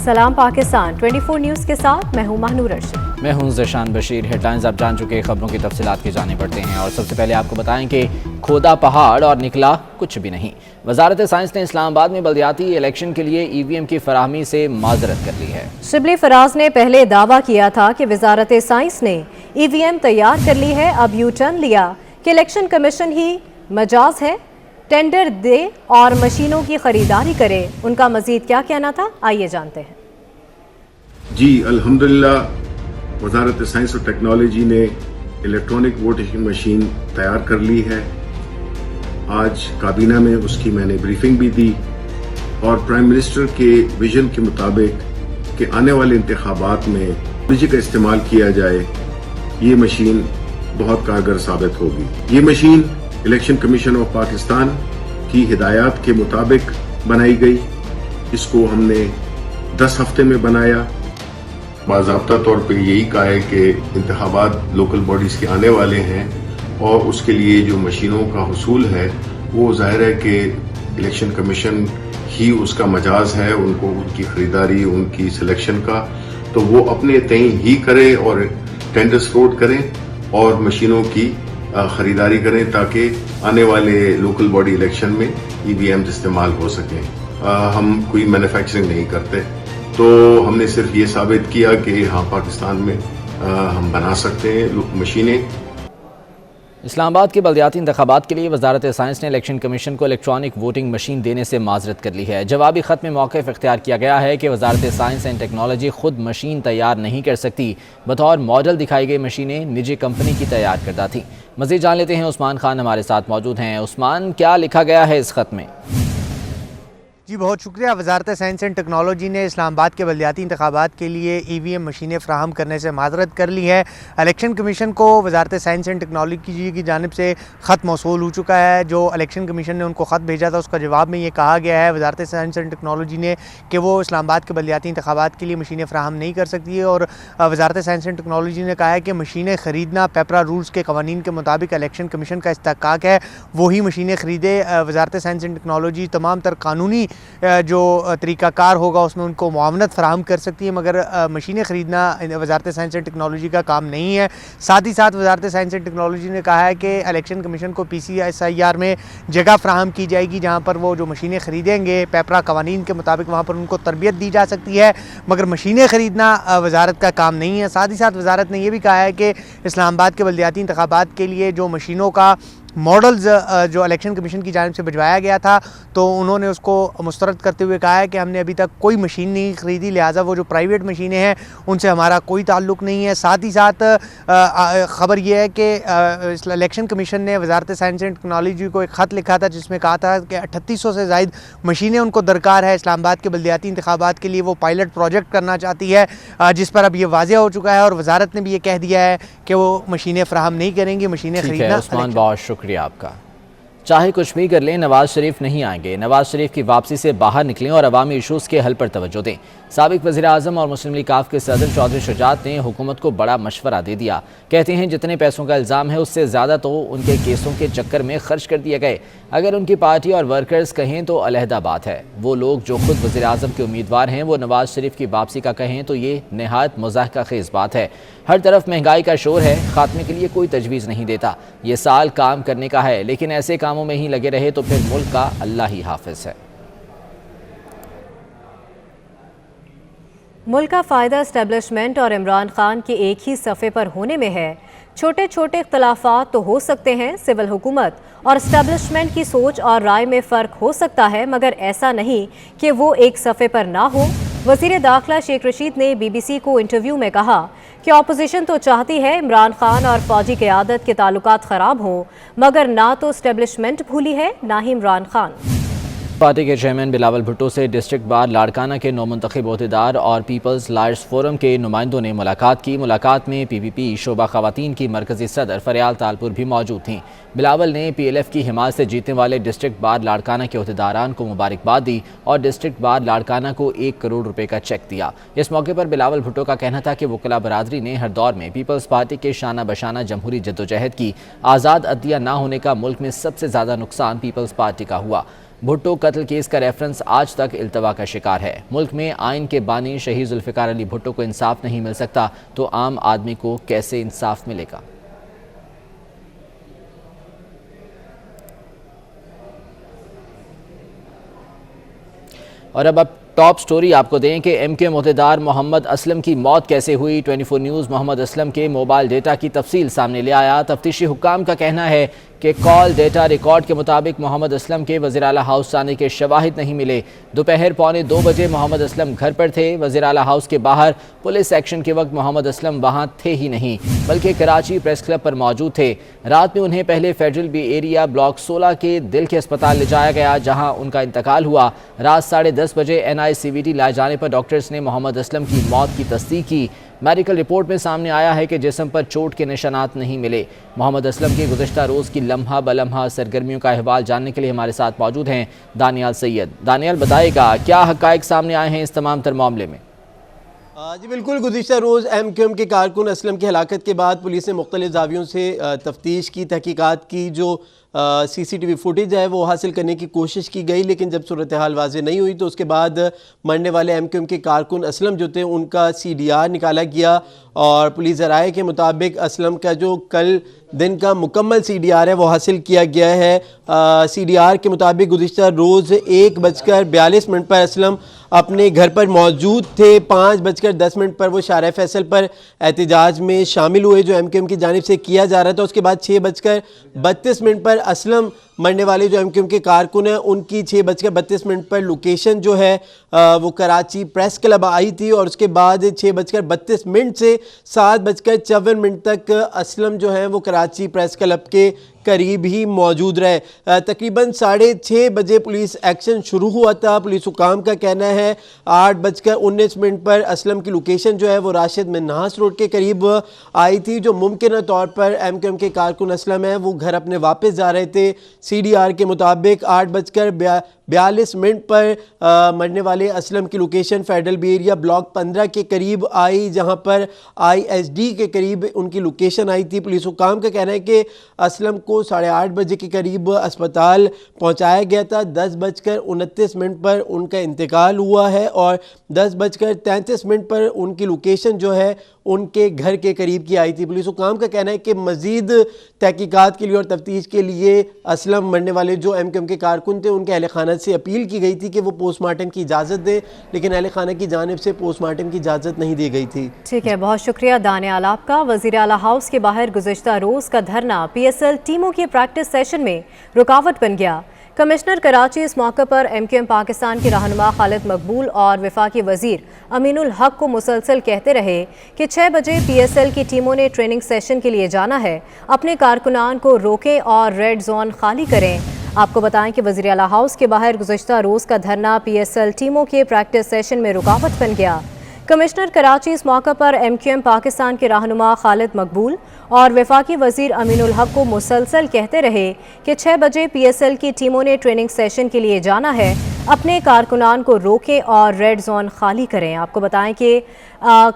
सलाम पाकिस्तान 24 न्यूज़ के साथ मैं हूं महानूर अर्शद। मैं हूं ज़शान बशीर। हेडलाइंस आप जान चुके, खबरों की तफसीलात की जाने पड़ते हैं और सबसे पहले आपको बताएं कि खोदा पहाड़ और निकला कुछ भी नहीं। वजारत साइंस ने इस्लामाबाद में बल्दियाती इलेक्शन के लिए EVM की फराहमी से माजरत कर ली है। शिबली फराज ने पहले दावा किया था कि वजारत साइंस ने EVM तैयार कर ली है। अब यू टर्न लिया कि इलेक्शन कमीशन ही मजाज है, टेंडर दे और मशीनों की खरीदारी करे। उनका मजीद क्या कहना था, आइए जानते हैं। जी अल्हम्दुलिल्लाह, वजारत साइंस और टेक्नोलॉजी ने इलेक्ट्रॉनिक वोटिंग मशीन तैयार कर ली है। आज काबीना में उसकी मैंने ब्रीफिंग भी दी और प्राइम मिनिस्टर के विजन के मुताबिक कि आने वाले इंतखाबात में टेक्नोलॉजी का इस्तेमाल किया जाए, ये मशीन बहुत कारगर साबित होगी। ये machine election commission of Pakistan की हिदायत के मुताबिक बनाई गई। इसको हमने 10 हफ्ते में बनाया। बाज़ाब्ता तौर पे यही कहा है कि इंतखाबात लोकल बॉडीज़ के आने वाले हैं और उसके लिए जो मशीनों का हुसूल है वो ज़ाहिर है कि इलेक्शन कमीशन ही उसका मजाज है, उनको उनकी ख़रीदारी, उनकी सिलेक्शन का, तो वो अपने तय ही करे और टेंडर्स फ्लोट करें और मशीनों की खरीदारी करें ताकि आने वाले लोकल बॉडी इलेक्शन में EVM इस्तेमाल हो सकें। हम कोई मैन्युफैक्चरिंग नहीं करते, तो हमने सिर्फ ये साबित किया कि हाँ, पाकिस्तान में हम बना सकते हैं मशीनें। इस्लामाबाद के बल्दियाती इंतखाबात के लिए वजारत साइंस ने इलेक्शन कमीशन को इलेक्ट्रॉनिक वोटिंग मशीन देने से माजरत कर ली है। जवाबी खत में मौक़िफ़ इख्तियार किया गया है कि वजारत साइंस एंड टेक्नोलॉजी खुद मशीन तैयार नहीं कर सकती। बतौर मॉडल दिखाई गई मशीनें निजी कंपनी की तैयार करदा थी। मज़ीद जान लेते हैं, उस्मान खान हमारे साथ मौजूद हैं। उस्मान, क्या लिखा गया है इस खत में? जी बहुत शुक्रिया। वजारत साइंस एंड टेक्नोलॉजी ने इस्लामाबाद के बल्दियाती इंतखाबात के लिए EVM मशीनें फ़राहम करने से माजरत कर ली है। इलेक्शन कमीशन को वजारत साइंस एंड टेक्नोलॉजी की जानिब से ख़त मौसूल हो चुका है। जो इलेक्शन कमीशन ने उनको ख़त भेजा था उसका जवाब में ये कहा गया है वजारत साइंस एंड टेक्नोलॉजी ने कि वो इस्लामाबाद के बल्दियाती इंतखाबात के लिए मशीनें फ़राहम नहीं कर सकती है। और वजारत साइंस एंड टेक्नोलॉजी ने कहा है कि मशीनें ख़रीदना पेपरा रूल्स के कवानीन के मुताबिक इलेक्शन कमीशन का इस्तेहकाक है, वही मशीनें ख़रीदे। वजारत साइंस एंड टेक्नोलॉजी तमाम तर कानूनी जो तरीक़ाकार होगा उसमें उनको मुआवनत फ़राहम कर सकती है, मगर मशीनें ख़रीदना वजारत साइंस एंड टेक्नोलॉजी का काम नहीं है। साथ ही साथ वजारत साइंस एंड टेक्नोलॉजी ने कहा है कि इलेक्शन कमीशन को PCSIR में जगह फ़राहम की जाएगी जहाँ पर वो जो मशीनें ख़रीदेंगे पेपरा कवानीन के मुताबिक वहाँ पर उनको तरबियत दी जा सकती है, मगर मशीनें ख़रीदना वजारत का काम नहीं है। साथ ही साथ वजारत ने यह भी कहा है कि इस्लामाबाद के बल्दियाती इंतखाबात के लिए जो मशीनों का मॉडल्स जो इलेक्शन कमीशन की जानिब से भिजवाया गया था तो उन्होंने उसको मुस्तरद करते हुए कहा है कि हमने अभी तक कोई मशीन नहीं ख़रीदी, लिहाजा वो जो प्राइवेट मशीनें हैं उनसे हमारा कोई ताल्लुक़ नहीं है। साथ ही साथ ख़बर यह है कि इलेक्शन कमीशन ने वजारत साइंस एंड टेक्नोलॉजी को एक ख़त लिखा था जिसमें कहा था कि 3800 से ज़ायद मशीनें उनको दरकार है। इस्लामाबाद के बल्दियाती इंतखाबात के लिए वो पायलट प्रोजेक्ट करना चाहती है, जिस पर अब ये वाज़ेह हो चुका है और वजारत ने भी ये कह दिया है कि वो मशीनें फ़राहम नहीं करेंगी, मशीनें ख़रीदना। शुक्रिया आपका। चाहे कुछ भी कर लें, नवाज शरीफ नहीं आएंगे। नवाज शरीफ की वापसी से बाहर निकलें और अवामी इशूज़ के हल पर तवज्जो दें। साबिक वज़ीर आज़म और मुस्लिम लीग काफ के सदर चौधरी शुजात ने हुकूमत को बड़ा मशवरा दे दिया। कहते हैं जितने पैसों का इल्ज़ाम है उससे ज़्यादा तो उनके केसों के चक्कर में खर्च कर दिए गए। अगर उनकी पार्टी और वर्कर्स कहें तो अलहदा बात है। वो लोग जो खुद वज़ीर आज़म के उम्मीदवार हैं वो नवाज शरीफ की वापसी का कहें तो ये नहायत मुज़ाहिका खेज़ बात है। हर तरफ महंगाई का शोर है, खात्मे के लिए कोई तजवीज़ नहीं देता। ये साल काम करने का है, लेकिन ऐसे कामों में ही लगे रहे तो फिर मुल्क का अल्लाह ही हाफिज़ है। मुल्क का फ़ायदा इस्टेब्लिशमेंट और इमरान खान के एक ही सफ़े पर होने में है। छोटे छोटे इख्तलाफात तो हो सकते हैं, सिविल हुकूमत और इस्टेब्लिशमेंट की सोच और राय में फ़र्क हो सकता है, मगर ऐसा नहीं कि वो एक सफ़े पर ना हो। वज़ीर दाखिला शेख रशीद ने BBC को इंटरव्यू में कहा कि अपोजिशन तो चाहती है इमरान खान और फ़ौजी क़यादत के ताल्लुकात ख़राब हों, मगर ना तो इस्टेब्लिशमेंट भूली है ना ही इमरान खान। पार्टी के चेयरमैन बिलावल भुट्टो से डिस्ट्रिक्ट बार लाड़काना के नौमुंतखब ओहदेदार और पीपल्स लायर्स फोरम के नुमाइंदों ने मुलाकात की। मुलाकात में PPP शोबा ख़वातीन की मरकज़ी सदर फरियाल तालपुर भी मौजूद थीं। बिलावल ने PLF की हिमायत से जीतने वाले डिस्ट्रिक्ट बार लाड़काना के ओहदेदारान को मुबारकबाद दी और डिस्ट्रिक्ट बार लाड़काना को 1 करोड़ रुपए का चेक दिया। इस मौके पर बिलावल भुट्टो का कहना था कि वकला बरादरी ने हर दौर में पीपल्स पार्टी के शाना बशाना जमहूरी जद्दोजहद की आज़ाद अदलिया ना होने का मुल्क में सबसे ज़्यादा नुकसान पीपल्स पार्टी का हुआ। بھٹو قتل کیس کا ریفرنس آج تک التوا کا شکار ہے۔ ملک میں آئین کے بانی شہید ذوالفقار علی بھٹو کو انصاف نہیں مل سکتا تو عام آدمی کو کیسے انصاف ملے گا؟ اور اب ٹاپ سٹوری آپ کو دیں کہ ایم کیو ایم عہدیدار محمد اسلم کی موت کیسے ہوئی۔ 24 نیوز محمد اسلم کے موبائل ڈیٹا کی تفصیل سامنے لے آیا۔ تفتیشی حکام کا کہنا ہے کہ کال ڈیٹا ریکارڈ کے مطابق محمد اسلم کے وزیر اعلیٰ ہاؤس جانے کے شواہد نہیں ملے۔ دوپہر 1:45 بجے محمد اسلم گھر پر تھے۔ وزیر اعلیٰ ہاؤس کے باہر پولیس ایکشن کے وقت محمد اسلم وہاں تھے ہی نہیں بلکہ کراچی پریس کلب پر موجود تھے۔ رات میں انہیں پہلے فیڈرل بی ایریا بلاک 16 کے دل کے اسپتال لے جایا گیا جہاں ان کا انتقال ہوا۔ رات 10:30 بجے NICVT لائے جانے پر ڈاکٹرز نے محمد اسلم کی موت کی تصدیق کی۔ میڈیکل رپورٹ میں سامنے آیا ہے کہ جسم پر چوٹ کے نشانات نہیں ملے۔ محمد اسلم کی گزشتہ روز کی لمحہ بلمحہ سرگرمیوں کا احوال جاننے کے لیے ہمارے ساتھ موجود ہیں دانیال سید۔ دانیال بتائے گا کیا حقائق سامنے آئے ہیں اس تمام تر معاملے میں؟ جی بالکل، گزشتہ روز ایم کیو ایم کے کارکن اسلم کی ہلاکت کے بعد پولیس نے مختلف زاویوں سے تفتیش کی، تحقیقات کی۔ جو CCTV فوٹیج ہے وہ حاصل کرنے کی کوشش کی گئی، لیکن جب صورتحال واضح نہیں ہوئی تو اس کے بعد مرنے والے ایم کیو ایم کے کارکن اسلم جو تھے ان کا CDR نکالا گیا، اور پولیس ذرائع کے مطابق اسلم کا جو کل دن کا مکمل CDR ہے وہ حاصل کیا گیا ہے۔ CDR کے مطابق گزشتہ روز 1:42 پر اسلم اپنے گھر پر موجود تھے۔ 5:10 پر وہ شارع فیصل پر احتجاج میں شامل ہوئے جو ایم کیو ایم کی جانب سے کیا جا رہا تھا۔ اس کے بعد 6:32 پر اسلم مرنے والے جو ایم کیو ایم کے کارکن ہیں ان کی 6:32 پر لوکیشن جو ہے وہ کراچی پریس کلب آئی تھی، اور اس کے بعد 6:32 سے 7:54 تک اسلم جو ہیں وہ کراچی پریس کلب کے قریب ہی موجود رہے۔ تقریباً 6:30 بجے پولیس ایکشن شروع ہوا تھا۔ پولیس حکام کا کہنا ہے 8:19 پر اسلم کی لوکیشن جو ہے وہ راشد منہاس روڈ کے قریب آئی تھی، جو ممکنہ طور پر ایم کیو ایم کے کارکن اسلم ہیں وہ گھر اپنے واپس جا رہے تھے۔ CDR کے مطابق 8:42 پر مرنے والے اسلم کی location federal be area block 15 کے قریب آئی، جہاں پر ISD کے قریب ان کی لوکیشن آئی تھی۔ پولیس حکام کا کہنا ہے کہ اسلم کو 8:30 بجے کے قریب اسپتال پہنچایا گیا تھا۔ 10:29 پر ان کا انتقال ہوا ہے، اور 10:33 پر ان کی لوکیشن جو ہے ان کے گھر کے قریب کی آئی تھی۔ پولیس حکام کا کہنا ہے کہ مزید تحقیقات کے لیے اور تفتیش کے لیے اسلم مرنے والے جو ایم کیو ایم کے کارکن تھے ان کے اہل خانہ سے اپیل کی گئی تھی کہ وہ پوسٹ مارٹم کی اجازت دیں، لیکن اہل خانہ کی جانب سے پوسٹ مارٹم کی اجازت نہیں دی گئی تھی۔ ٹھیک ہے، بہت شکریہ دانیال آپ کا۔ وزیر اعلیٰ ہاؤس کے باہر گزشتہ روز کا دھرنا PSL ٹیموں کے پریکٹس سیشن میں رکاوٹ بن گیا۔ کمشنر کراچی اس موقع پر ایم کیو ایم پاکستان کے رہنما خالد مقبول اور وفاقی وزیر امین الحق کو مسلسل کہتے رہے کہ 6 بجے PSL کی ٹیموں نے ٹریننگ سیشن کے لیے جانا ہے، اپنے کارکنان کو روکیں اور ریڈ زون خالی کریں۔ آپ کو بتائیں کہ وزیر اعلیٰ ہاؤس کے باہر گزشتہ روز کا دھرنا PSL ٹیموں کے پریکٹس سیشن میں رکاوٹ بن گیا۔ کمشنر کراچی اس موقع پر ایم کیو ایم پاکستان کے رہنما خالد مقبول اور وفاقی وزیر امین الحق کو مسلسل کہتے رہے کہ 6 بجے PSL کی ٹیموں نے ٹریننگ سیشن کے لیے جانا ہے، اپنے کارکنان کو روکیں اور ریڈ زون خالی کریں۔ آپ کو بتائیں کہ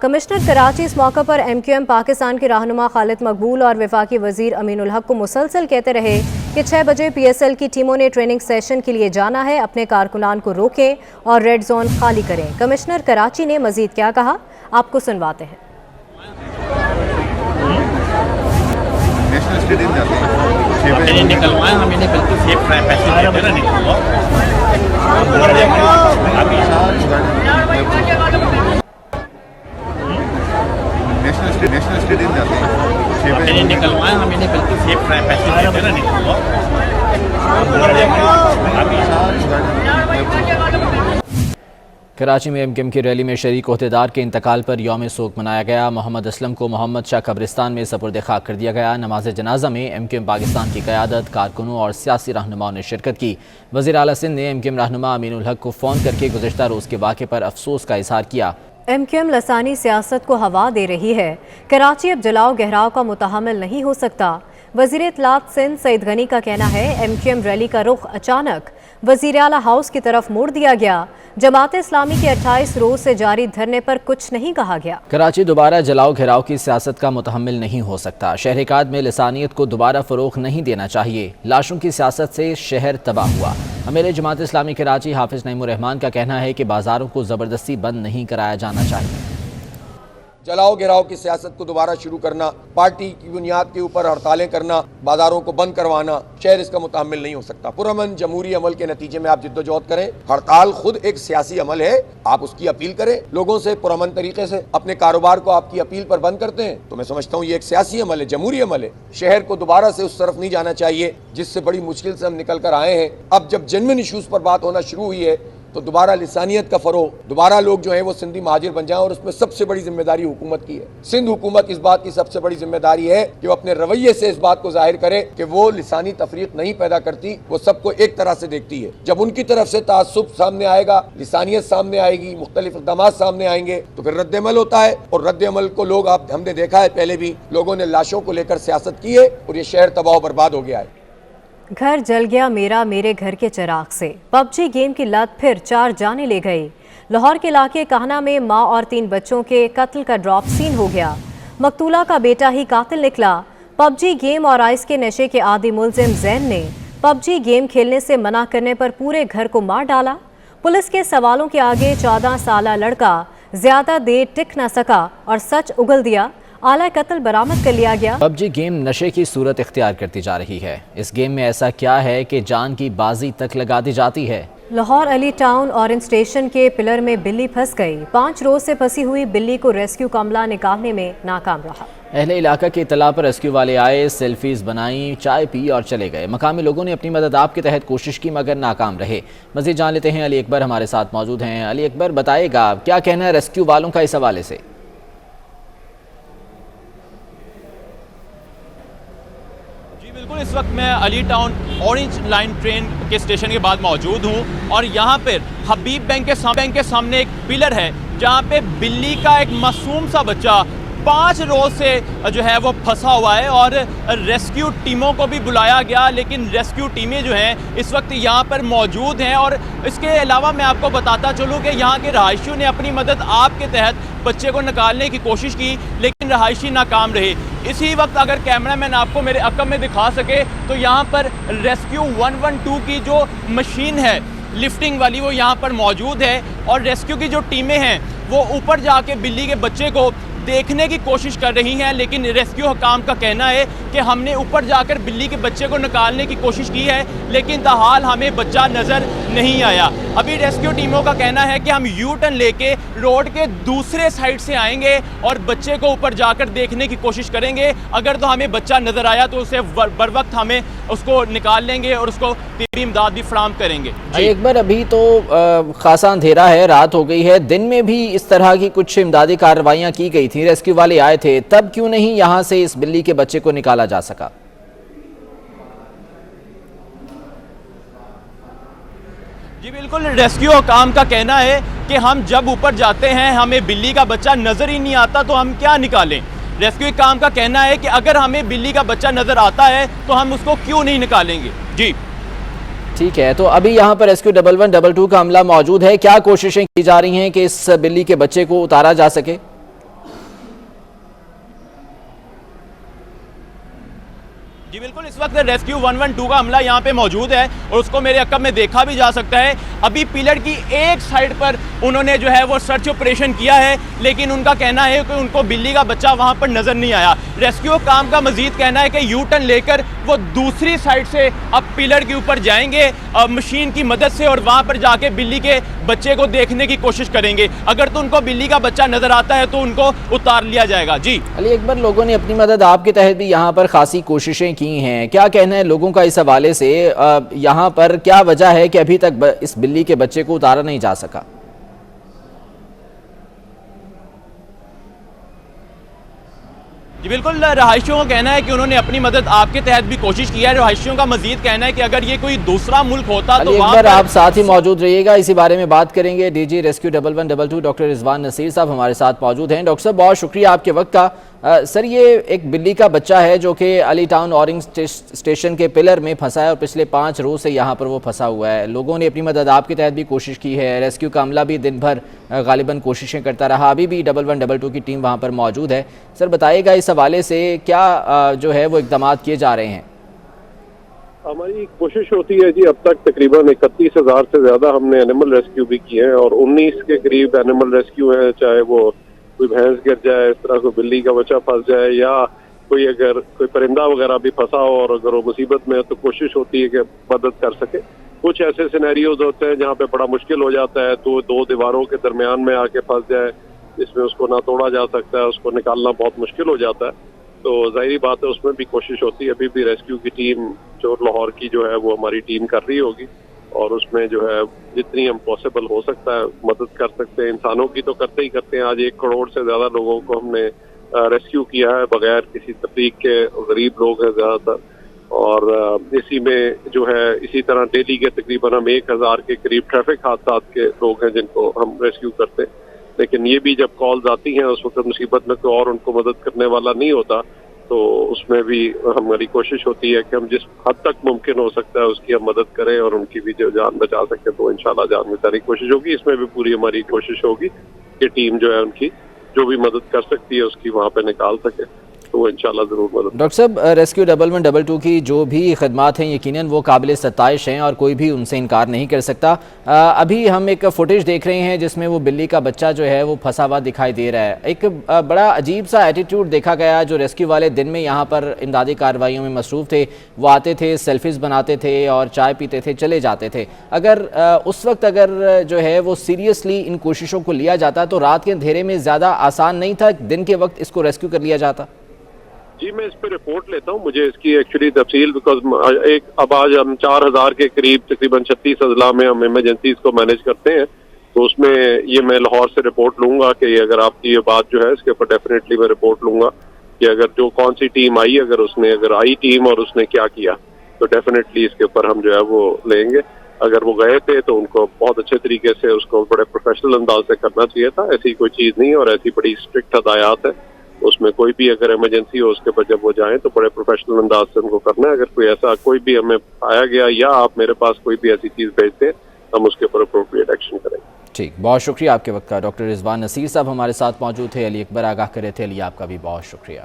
کمشنر کراچی اس موقع پر ایم کیو ایم پاکستان کے رہنما خالد مقبول اور وفاقی وزیر امین الحق کو مسلسل کہتے رہے کہ 6 بجے PSL کی ٹیموں نے ٹریننگ سیشن کے لیے جانا ہے، اپنے کارکنان کو روکیں اور ریڈ زون خالی کریں۔ کمشنر کراچی نے مزید کیا کہا، آپ کو سنواتے ہیں۔ نیشنل اسٹیڈیم جاتے ہیں نکلوائیں ہمیں نہیں بلکہ سیف ٹرائم پیسے دیتے نا نکلوا نیشنل اسٹیڈیم جاتے ہیں نکلوائیں ہمیں نہیں بلکہ سیف ٹرائم پیسے دیتے نا نکلوا۔ کراچی میں ایم کیو ایم کی ریلی میں شریک عہدیدار کے انتقال پر یوم سوگ منایا گیا۔ محمد اسلم کو محمد شاہ قبرستان میں سپرد خاک کر دیا گیا۔ نماز جنازہ میں ایم کیو ایم پاکستان کی قیادت، کارکنوں اور سیاسی رہنماؤں نے شرکت کی۔ وزیر اعلیٰ سندھ نے ایم کیو ایم رہنما امین الحق کو فون کر کے گزشتہ روز کے واقعے پر افسوس کا اظہار کیا۔ ایم کیو ایم لسانی سیاست کو ہوا دے رہی ہے، کراچی اب جلاؤ گہراؤ کا متحمل نہیں ہو سکتا۔ وزیر اطلاعات سندھ سعید غنی کا کہنا ہے ایم کیو ایم ریلی کا رخ اچانک وزیر اعلیٰ ہاؤس کی طرف موڑ دیا گیا۔ जमात इस्लामी के 28 रोज से जारी धरने पर कुछ नहीं कहा गया। कराची दोबारा जलाओ घेराव की सियासत का मुतहम्मिल नहीं हो सकता। शहर-ए-काद में लिसानियत को दोबारा फरोग नहीं देना चाहिए। लाशों की सियासत से शहर तबाह हुआ। अमीर जमात इस्लामी कराची हाफिज नईमुर रहमान का कहना है कि बाजारों को ज़बरदस्ती बंद नहीं कराया जाना चाहिए। जलाओ गिराओ की सियासत को दोबारा शुरू करना, पार्टी की बुनियाद के ऊपर हड़तालें करना, बाजारों को बंद करवाना, शहर इसका मुतहम्मिल नहीं हो सकता। पुरअमन जमहूरी अमल के नतीजे में आप जिद्दोजहद करें। हड़ताल खुद एक सियासी अमल है, आप उसकी अपील करें लोगों से पुरअमन तरीके से। अपने कारोबार को आपकी अपील पर बंद करते हैं तो मैं समझता हूँ ये एक सियासी अमल है, जमहूरी अमल है। शहर को दोबारा से उस तरफ नहीं जाना चाहिए जिससे बड़ी मुश्किल से हम निकल कर आए हैं। अब जब जेन्युइन इशूज़ पर बात होना शुरू हुई है तो दोबारा लिसानियत का फरोग, दोबारा लोग जो हैं वो सिंधी महाजिर बन जाएं, और उसमें सबसे बड़ी जिम्मेदारी हुकूमत की है। सिंध हुकूमत इस बात की सबसे बड़ी जिम्मेदारी है कि वो अपने रवैये से इस बात को जाहिर करे कि वो लिसानी तफरीक नहीं पैदा करती, वो सबको एक तरह से देखती है। जब उनकी तरफ से तासुब सामने आएगा, लिसानियत सामने आएगी, मुख्तलिफ इक़दामात सामने आएंगे तो फिर रद्द-ए-अमल होता है। और रद्द-ए-अमल को लोग, आप हमने देखा है पहले भी, लोगों ने लाशों को लेकर सियासत की है और ये शहर तबाह बर्बाद हो गया है। घर जल गया मेरा मेरे घर के चिराग से। पबजी गेम की लत फिर 4 जानें ले गई। लाहौर के इलाके काहना में मां और 3 बच्चों के कत्ल का ड्रॉप सीन हो गया। मकतूला का बेटा ही कातिल निकला। पबजी गेम और आइस के नशे के आदी मुलजिम जैन ने पबजी गेम खेलने से मना करने पर पूरे घर को मार डाला। पुलिस के सवालों के आगे 14 साला लड़का ज्यादा देर टिक न सका और सच उगल दिया। आला कत्ल बरामद कर लिया गया। पबजी गेम नशे की सूरत इख्तियार करती जा रही है। इस गेम में ऐसा क्या है कि जान की बाजी तक लगा दी जाती है। Lahore Ali town orange station के पिलर में बिल्ली फंस गई। 5 रोज से फंसी हुई बिल्ली को रेस्क्यू का अमला निकालने में नाकाम रहा। अहले इलाका की इत्तला पर रेस्क्यू वाले आए, सेल्फीज बनाई, चाय पी और चले गए। मकामी लोगों ने अपनी मदद आप के तहत कोशिश की मगर नाकाम रहे। मज़ीद जान लेते हैं, अली अकबर हमारे साथ मौजूद हैं। अली अकबर, बताएगा क्या कहना है रेस्क्यू वालों का इस हवाले से? बिल्कुल, इस वक्त मैं Ali town orange line train के स्टेशन के बाद मौजूद हूँ और यहाँ पर हबीब बैंक के सामने एक पिलर है जहाँ पे बिल्ली का एक मासूम सा बच्चा 5 रोज से जो है वो फंसा हुआ है और रेस्क्यू टीमों को भी बुलाया गया, लेकिन रेस्क्यू टीमें जो हैं इस वक्त यहाँ पर मौजूद हैं। और इसके अलावा मैं आपको बताता चलूँ कि यहाँ के रहायशियों ने अपनी मदद आप के तहत बच्चे को निकालने की कोशिश की, लेकिन रहायशी नाकाम रहे। इसी वक्त अगर कैमरामैन आपको मेरे अकब में दिखा सके तो यहाँ पर रेस्क्यू 112 की जो मशीन है लिफ्टिंग वाली वो यहाँ पर मौजूद है और रेस्क्यू की जो टीमें हैं वो ऊपर जाके बिल्ली के बच्चे को देखने की कोशिश कर रही हैं, लेकिन रेस्क्यू हुकाम का कहना है कि हमने ऊपर जाकर बिल्ली के बच्चे को निकालने की कोशिश की है, लेकिन ताहाल हमें बच्चा नज़र नहीं आया। अभी रेस्क्यू टीमों का कहना है कि हम यू टर्न लेके रोड के दूसरे साइड से आएंगे और बच्चे को ऊपर जाकर देखने की कोशिश करेंगे। अगर तो हमें बच्चा नज़र आया तो उसे बर वक्त हमें उसको निकाल लेंगे और उसको तिब्बी इमदाद भी फराहम करेंगे। एक बार अभी तो खासा अंधेरा है, रात हो गई है, दिन में भी इस तरह की कुछ इमदादी कार्रवाइयाँ की गई थी, रेस्क्यू वाले आए थे, तब क्यों नहीं यहाँ से इस बिल्ली के बच्चे को निकाला जा सका? जी बिल्कुल, रेस्क्यू हुकाम का कहना है कि हम जब ऊपर जाते हैं हमें बिल्ली का बच्चा नज़र ही नहीं आता तो हम क्या निकालें। रेस्क्यू हुकाम का कहना है कि अगर हमें बिल्ली का बच्चा नज़र आता है तो हम उसको क्यों नहीं निकालेंगे। जी ठीक है, तो अभी यहाँ पर रेस्क्यू 1112 का अमला मौजूद है, क्या कोशिशें की जा रही हैं कि इस बिल्ली के बच्चे को उतारा जा सके? जी बिल्कुल, इस वक्त रेस्क्यू 112 का अमला यहाँ पे मौजूद है और उसको मेरे अकब में देखा भी जा सकता है। अभी पिलर की एक साइड पर उन्होंने जो है वो सर्च ऑपरेशन किया है, लेकिन उनका कहना है कि उनको बिल्ली का बच्चा वहाँ पर नज़र नहीं आया। रेस्क्यू काम का मजीद कहना है कि यू टर्न लेकर वो दूसरी साइड से अब पिलर के ऊपर जाएंगे मशीन की मदद से और वहाँ पर जाके बिल्ली के बच्चे को देखने की कोशिश करेंगे। अगर तो उनको बिल्ली का बच्चा नज़र आता है तो उनको उतार लिया जाएगा। जी अली अकबर, लोगों ने अपनी मदद आपके तहत भी यहाँ पर खासी कोशिशें की हैं, क्या कहना है लोगों का इस हवाले से? यहाँ पर क्या वजह है कि अभी तक इस बिल्ली के बच्चे को उतारा नहीं जा सका? जी बिल्कुल, रहायशियों का कहना है कि उन्होंने अपनी मदद आपके तहत भी कोशिश की है। रहायशियों का मजीद कहना है कि अगर ये कोई दूसरा मुल्क होता तो वहाँ पर आप साथ ही मौजूद रहिएगा, इसी बारे में बात करेंगे। DG rescue 1112 doctor Rizwan Naseer sahab हमारे साथ मौजूद हैं। डॉक्टर साहब, बहुत शुक्रिया आपके वक्त का। سر یہ ایک بلی کا بچہ ہے جو کہ علی ٹاؤن اورنگ اسٹیشن کے پلر میں پھنسا ہے اور پچھلے 5 روز سے یہاں پر وہ پھنسا ہوا ہے. لوگوں نے اپنی مدد آپ کے تحت بھی کوشش کی ہے, ریسکیو کا عملہ بھی دن بھر غالباً کوششیں کرتا رہا, ابھی بھی 1122 کی ٹیم وہاں پر موجود ہے. سر بتائیے گا اس حوالے سے کیا جو ہے وہ اقدامات کیے جا رہے ہیں؟ ہماری کوشش ہوتی ہے جی, اب تک تقریباً 31,000 سے زیادہ ہم نے اینیمل ریسکیو بھی کیے ہیں اور 19 کے قریب اینیمل ریسکیو ہیں, چاہے وہ کوئی بھینس گر جائے, اس طرح کوئی بلی کا بچہ پھنس جائے, یا کوئی اگر کوئی پرندہ وغیرہ بھی پھنسا ہو اور اگر وہ مصیبت میں ہے تو کوشش ہوتی ہے کہ مدد کر سکے. کچھ ایسے سینیریوز ہوتے ہیں جہاں پہ بڑا مشکل ہو جاتا ہے, تو 2 دیواروں کے درمیان میں آ کے پھنس جائے, جس میں اس کو نہ توڑا جا سکتا ہے, اس کو نکالنا بہت مشکل ہو جاتا ہے. تو ظاہری بات ہے اس میں بھی کوشش ہوتی ہے. ابھی بھی ریسکیو کی ٹیم چور لاہور کی جو ہے وہ ہماری ٹیم کر رہی ہوگی, اور اس میں جو ہے جتنی ہم پاسبل ہو سکتا ہے مدد کر سکتے ہیں. انسانوں کی تو کرتے ہی کرتے ہیں. آج 1 کروڑ سے زیادہ لوگوں کو ہم نے ریسکیو کیا ہے بغیر کسی تفریق کے. غریب لوگ ہیں زیادہ تر, اور اسی میں جو ہے اسی طرح ڈیلی کے تقریباً ہم 1,000 کے قریب ٹریفک حادثات کے لوگ ہیں جن کو ہم ریسکیو کرتے ہیں. لیکن یہ بھی جب کالز آتی ہیں اس وقت مصیبت میں کوئی اور ان کو مدد کرنے والا نہیں ہوتا, تو اس میں بھی ہماری کوشش ہوتی ہے کہ ہم جس حد تک ممکن ہو سکتا ہے اس کی ہم مدد کریں اور ان کی بھی جو جان بچا سکیں, تو انشاءاللہ جان بچانے کی کوشش ہوگی. اس میں بھی پوری ہماری کوشش ہوگی کہ ٹیم جو ہے ان کی جو بھی مدد کر سکتی ہے اس کی وہاں پہ نکال سکے, تو وہ انشاءاللہ ضرور مدد. ڈاکٹر صاحب, ریسکیو 1122 کی جو بھی خدمات ہیں یقیناً وہ قابل ستائش ہیں اور کوئی بھی ان سے انکار نہیں کر سکتا. ابھی ہم ایک فوٹیج دیکھ رہے ہیں جس میں وہ بلی کا بچہ جو ہے وہ پھنسا ہوا دکھائی دے رہا ہے. ایک بڑا عجیب سا ایٹیٹیوڈ دیکھا گیا. جو ریسکیو والے دن میں یہاں پر امدادی کارروائیوں میں مصروف تھے, وہ آتے تھے, سیلفیز بناتے تھے اور چائے پیتے تھے, چلے جاتے تھے. اگر اس وقت اگر جو ہے وہ سیریسلی ان کوششوں کو لیا جاتا تو رات کے اندھیرے میں زیادہ آسان نہیں تھا دن کے وقت اس کو ریسکیو کر لیا جاتا؟ جی میں اس پہ رپورٹ لیتا ہوں, مجھے اس کی ایکچولی تفصیل, بیکاز اب آج ہم 4,000 کے قریب تقریباً 36 اضلاع میں ہم ایمرجنسیز کو مینیج کرتے ہیں, تو اس میں یہ میں لاہور سے رپورٹ لوں گا کہ اگر آپ کی یہ بات جو ہے اس کے اوپر ڈیفینیٹلی میں رپورٹ لوں گا کہ اگر جو کون سی ٹیم آئی, اگر آئی ٹیم اور اس نے کیا کیا, تو ڈیفینیٹلی اس کے اوپر ہم جو ہے وہ لیں گے. اگر وہ گئے تھے تو ان کو بہت اچھے طریقے سے اس کو بڑے پروفیشنل انداز سے کرنا چاہیے تھا. ایسی کوئی چیز نہیں, اور ایسی بڑی اسٹرکٹ ہدایات ہے, اس میں کوئی بھی اگر ایمرجنسی ہو اس کے بعد جب وہ جائیں تو بڑے پروفیشنل انداز سے ان کو کرنا ہے. اگر کوئی ایسا کوئی بھی ہمیں پایا گیا یا آپ میرے پاس کوئی بھی ایسی چیز بھیجتے ہیں, ہم اس کے اوپر اپروپریٹ ایکشن کریں گے. ٹھیک, بہت شکریہ آپ کے وقت کا. ڈاکٹر رضوان نصیر صاحب ہمارے ساتھ موجود تھے, علی اکبر آگاہ کر رہے تھے. علی آپ کا بھی بہت شکریہ.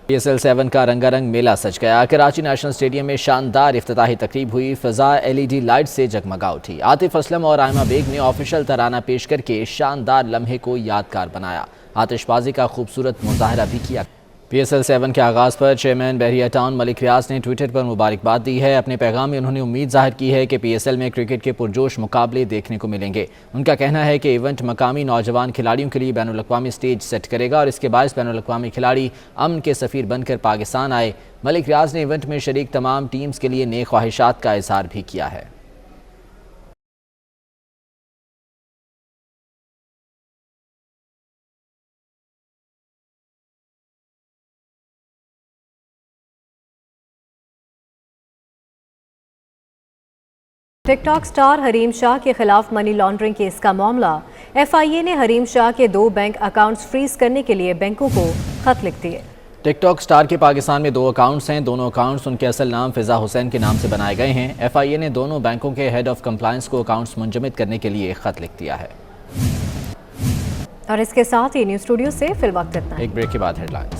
PSL 7 کا رنگا رنگ میلہ سج گیا. کراچی نیشنل اسٹیڈیم میں شاندار افتتاحی تقریب ہوئی. فضا LED لائٹ سے جگمگا اٹھی. عاطف اسلم اور آئمہ بیگ نے آفیشل ترانہ پیش کر کے شاندار لمحے کو یادگار بنایا. آتش بازی کا خوبصورت مظاہرہ بھی کیا. PSL 7 کے آغاز پر چیئرمین بحریہ ٹاؤن ملک ریاض نے ٹویٹر پر مبارکباد دی ہے. اپنے پیغام میں انہوں نے امید ظاہر کی ہے کہ PSL میں کرکٹ کے پرجوش مقابلے دیکھنے کو ملیں گے. ان کا کہنا ہے کہ ایونٹ مقامی نوجوان کھلاڑیوں کے لیے بین الاقوامی سٹیج سیٹ کرے گا اور اس کے باعث بین الاقوامی کھلاڑی امن کے سفیر بن کر پاکستان آئے. ملک ریاض نے ایونٹ میں شریک تمام ٹیمز کے لیے نیک خواہشات کا اظہار بھی کیا ہے. ٹک ٹاک سٹار حریم شاہ کے خلاف منی لانڈرنگ کیس کا معاملہ. FIA نے حریم شاہ کے 2 بینک اکاؤنٹس فریز کرنے کے لیے بینکوں کو خط لکھ دیے. ٹک ٹاک سٹار کے پاکستان میں 2 اکاؤنٹس ہیں. دونوں اکاؤنٹس ان کے اصل نام فضا حسین کے نام سے بنائے گئے ہیں. FIA نے دونوں بینکوں کے ہیڈ آف کمپلائنس کو اکاؤنٹس منجمد کرنے کے لیے خط لکھ دیا ہے. اور اس کے ساتھ ہی نیوز اسٹوڈیو سے فی الوقت اتنا. ایک بریک کے بعد ہیڈ لائنز.